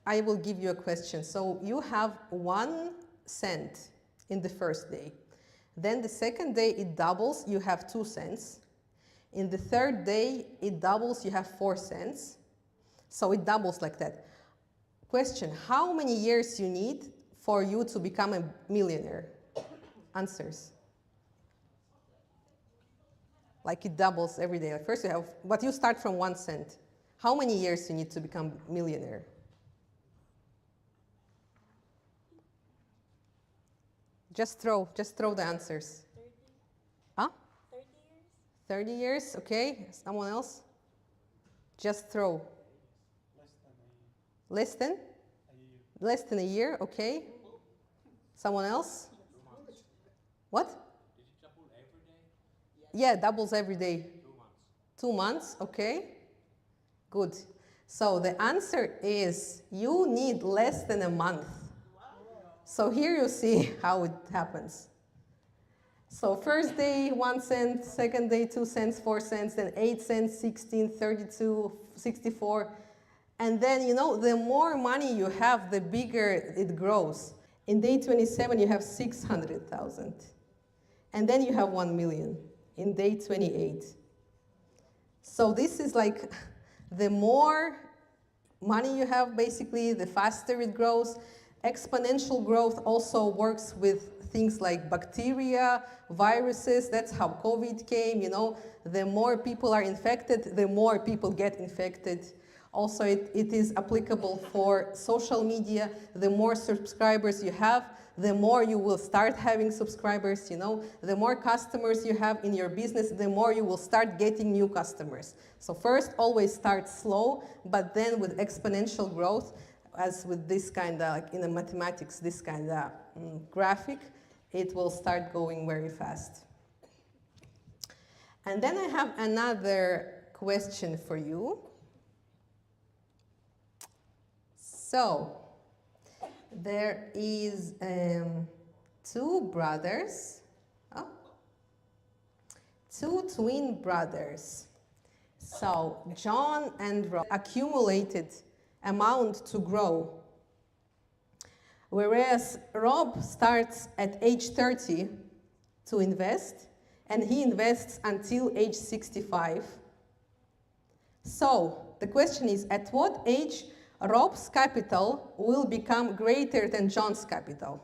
I will give you a question. So you have 1 cent in the first day. Then the second day it doubles, you have 2 cents. In the third day it doubles, you have 4 cents. So it doubles like that. Question, how many years you need for you to become a millionaire? Answers. Like it doubles every day. Like first you have, but you start from 1 cent. How many years you need to become millionaire? Just throw the answers. 30. Huh? 30 years? 30 years, okay. Someone else? Just throw. Less than? Less than a year, okay. Someone else? What? Is it double every day? Yeah, doubles every day. 2 months. 2 months, okay. Good. So the answer is you need less than a month. So here you see how it happens. So first day 1 cent, second day 2 cents, 4 cents, then 8 cents, 16, 32, 64. And then, you know, the more money you have, the bigger it grows. In day 27, you have 600,000. And then you have 1 million in day 28. So this is like the more money you have, basically, the faster it grows. Exponential growth also works with things like bacteria, viruses. That's how COVID came, you know. The more people are infected, the more people get infected. Also, it is applicable for social media. The more subscribers you have, the more you will start having subscribers, you know. The more customers you have in your business, the more you will start getting new customers. So first, always start slow, but then with exponential growth, as with this kind of, like in the mathematics, this kind of graphic, it will start going very fast. And then I have another question for you. So, there is 2 brothers, 2 twin brothers. So, John and Rob accumulated amount to grow. Whereas Rob starts at age 30 to invest, and he invests until age 65. So, the question is, at what age Rob's capital will become greater than John's capital?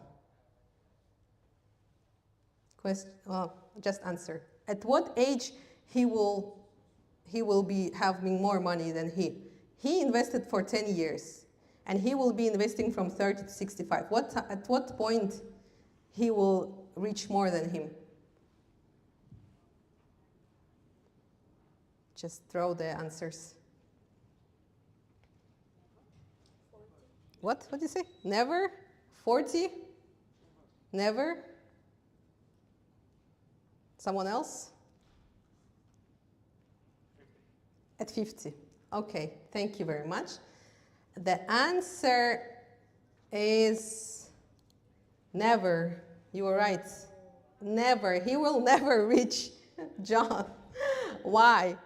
Question, well, just answer. At what age he will be having more money than he? He invested for 10 years, and he will be investing from 30 to 65. At what point he will reach more than him? Just throw the answers. 40. What did you say? Never? 40? Never? Someone else? 50. At 50. Okay, thank you very much. The answer is never. You were right. Never. He will never reach John. Why?